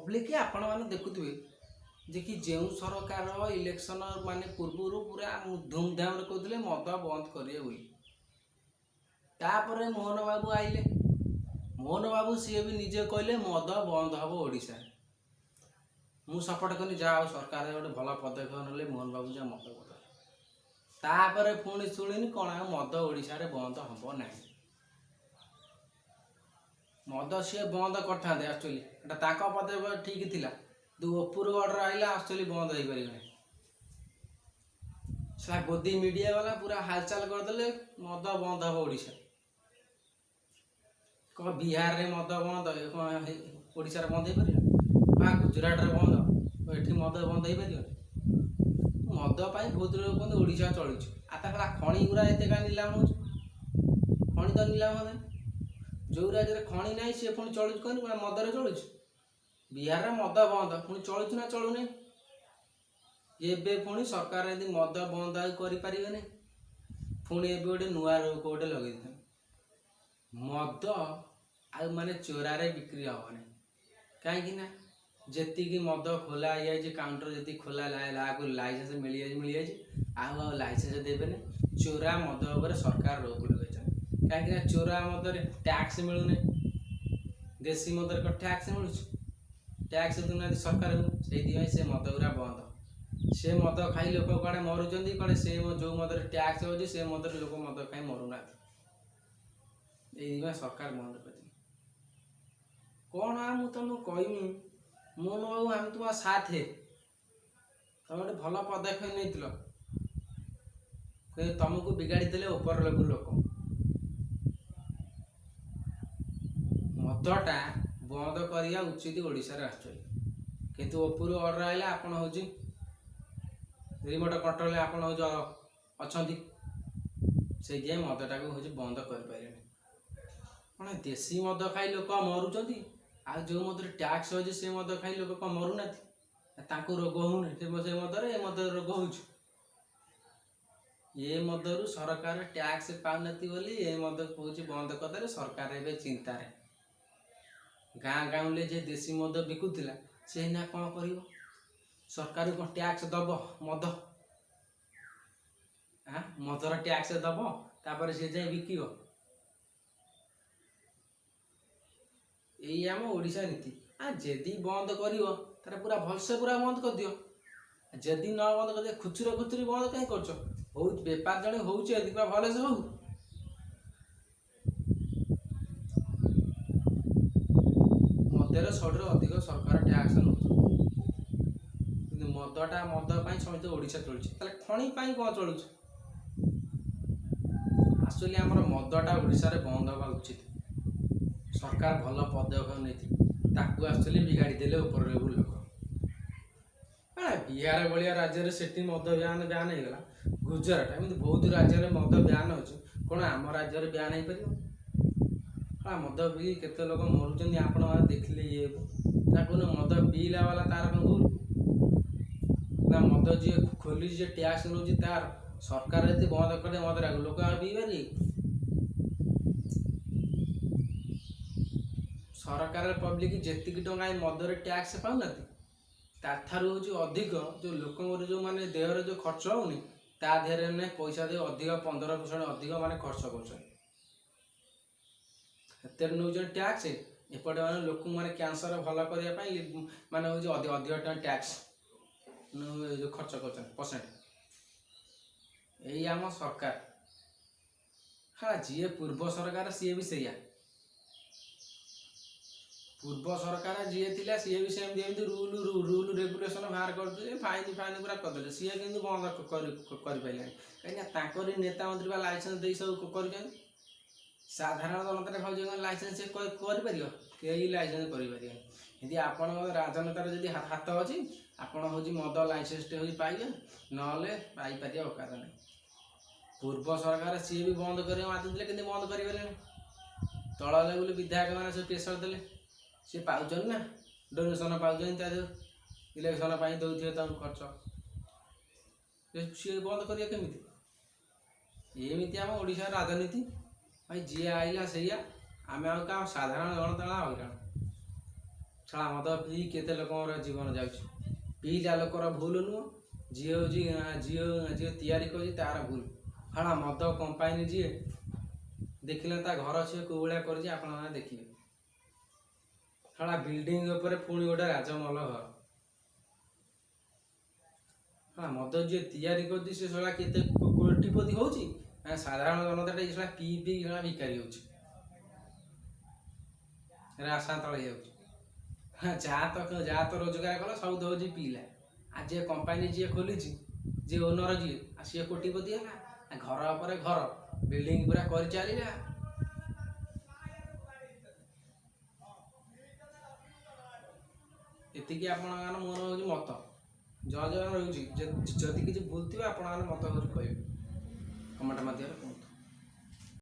Public आपण मैंने देखुए जे कि जो सरकार इलेक्शन माने पूर्व पूरा धूमधाम कहते मद बंद करेंगे बोली तापर मोहन बाबू आइले मोहन बाबू सी भी निजे कहले मद बंद हम ओडिशा मु सपोर्ट कली जाओ सरकार गोटे भल पदक्षेप ना मोहन बाबू जा मद बंद तापर पुणी शुणी कौन मद ओडिशा रे बंद हम ना मद सी बंद करते एक्चुअली एटा पदक्षेप ठीक थिला उपरू अर्डर आइला एक्चुअली बंद हो पारे साला गोदी मीडिया वाला पूरा हालचाल करदे मद बंद हम ओडिशा कौन बिहार रे मद बंद ओडिशा रे बंद हो पार गुजरात रे बंद एठी मद बंद हो पार मद पाई बहुत लोग कहते ओडिशा चलुच आता खणी गुरा एत का निलाम हो खणी तो निलाम हो जो राज्य में खणी ना सी पुणी चलुच कह मदर चलुच बिहार रे मद बंद पुणी चलुच ना चलुनी एबे पुणी सरकार यदि मद बंद करें पुणी एबे गोटे नुआ रोग गोटे लगे मद आ माने चोरारे बिक्री हेनी कहीं जी मद खोला काउंटर जी खोला लाइसेंस मिल जाए लाइसेंस देवे चोरा मद उपर सरकार रोक लगे कहीं चोरा मदर टैक्स मिलूनी देशी मदर टैक्स मिलूँ टैक्स दूना सरकार से मद गुरा बंद से मद खाई लोक कड़े मरुँच कड़े से जो मदर टैक्स हो से मदर लोक मद खाई मरुना ये सरकार बंद कर कौन आ तुमको कहमी मोहन बाबू आम तुम साथ तुम गोटे भल पदक्षेप नहीं तुमको बिगाड़ी देले ऊपर लेवल लोक मदटा बंद करिया उचित ओडिशा एक्चुअली किंतु उपरू अर्डर आइला आपण हूँ रिमोट कंट्रोल आपण हूँ अच्छा से मदटा को हूँ बंद कर कौन देशी मद खाई लोक मरुँच आ जो मद टैक्स हो से मद खाई लोक कौन मरुना रोग होने से मदर ए मद रोग हो ये मदरू सरकार टैक्स पाऊना बोली ये मद हूँ बंद करदे सरकार ए चिंतार गाँ गाँव जे देशी मद बिकुला से ना कौन कर सरकार कौन टैक्स दब मद मदर टैक्स दब तापर से जाए बिक यही आम ओडिशा नीति जदि बंद कर तार पूरा भलसे पूरा बंद कर दियो जदि न बंद कर खुचुरा खुचुरी बंद कहीं कर बेपार जड़े हो भलसे हो मदर सबुठ अधिक सरकार टैक्स नौ मदटा मद समित ओडिशा चलुचे खणी कौन चलु एक्चुअली आम मदटा ओडिशा रे बंद हवा उचित सरकार भल पदक्षेप नहीं एक्चुअली बिगाड़ी देले ऊपर लेवल लोक बिहार भाया राज्य से मद ब्यान होगा गुजरात एमती बहुत राज्य में मद ब्यान अच्छे कौन आम राज्य में ब्यान हो पार मद पी केते लोक मरुँच आपण मैंने देखिले ये मद पीला वाला तार भूल ना मद जी खोली जी टैक्स नौ तार सरकार यदि बंद कर मद लोक पी पारे सरकार पब्लिक जी टंका मदर टैक्स पाऊना तार हूँ अधिक जो लोक जो माने देहर जो खर्च होनी ता देहर पैसा दे अधिक 15% अधिक माने खर्च कर नौ टैक्स एपटे मैंने लोक मैंने कैंसर भल करने माने हूँ अधिक अधिक टैक्स जो खर्च कर परसेंट यही आम सरकार हाँ जी पूर्व सरकार सी भी सैया पूर्व सरकार जी थी सी भी सेमती रूल रेगुलेसन बाहर करदे फाइन फाइन पूरा करदे सी कि बंद कर कहीं नेता मंत्री लाइसेंस दे सब कर साधारण जनता भाव लाइसेंस कहीं लाइसेंस कर आपण राजनेतार जब हाथ अच्छी आपण हूँ मद लाइसेंस टे पाइबे ना पाइपर औकात नहीं पूर्व सरकार सी भी बंद कर मातिले कि बंद करें तल लेवल विधायक मैंने सब प्रेसर देले सी पाँच ना डोनेसन पाँच इलेक्शन दौथे खर्च सी बंद करिए केमी एमती आम ओडिशा राजनीति भाई जी आइला से आम साधारण जनता हईराण ଛଡ଼ା ମଦ ପିଇ କେତେ ଲୋକଙ୍କର ଜୀବନ ଯାଉଛି। ପିଇଲା ଲୋକର ଭୁଲ ନୁହଁ, ଯିଏ ହେଉଛି ଯିଏ ତିଆରି କରୁଛି ତାର ଭୁଲ। ଛଡ଼ା ମଦ କମ୍ପାନୀ ଯିଏ ଦେଖିଲେ ତା ଘର ସିଏ କେଉଁ ଭଳିଆ କରିଛି ଆପଣମାନେ ଦେଖିବେ। ଛଡ଼ା ବିଲ୍ଡିଂ ଉପରେ ପୁଣି ଗୋଟେ ରାଜମହଲ ଘର। ହଁ ମଦ ଯିଏ ତିଆରି କରୁଛି ସେ ଶଳା କେତେ କୋଟିପତି ହେଉଛି, ସାଧାରଣ ଜନତାଟା ଏ ଶଳା ପିଇ ପିଇ ଶଳା ଭିକାରୀ ହେଉଛି, ରାସ୍ତା ତଳେ ଯାଉଛି। ଯାହା ତ ରୋଜଗାର କଲା ସବୁ ତ ହେଉଛି ପିଇଲା। ଆଉ ଯିଏ କମ୍ପାନୀ ଯିଏ ଖୋଲିଛି, ଯିଏ ଓନର ଯିଏ, ଆଉ ସିଏ କୋଟିପତି ହେଲା, ଘର ଉପରେ ଘର ବିଲ୍ଡିଂ ପୁରା କରିଚାଲିଲା। ଏତିକି ଆପଣଙ୍କର ମୋର ହେଉଛି ମତ। ଜୟ ଜଗନ୍ନାଥ ରହୁଛି। ଯଦି କିଛି ଭୁଲ ଥିବ ଆପଣମାନେ ମତ କରି କହିବେ କମେଣ୍ଟ ମାଧ୍ୟମରେ।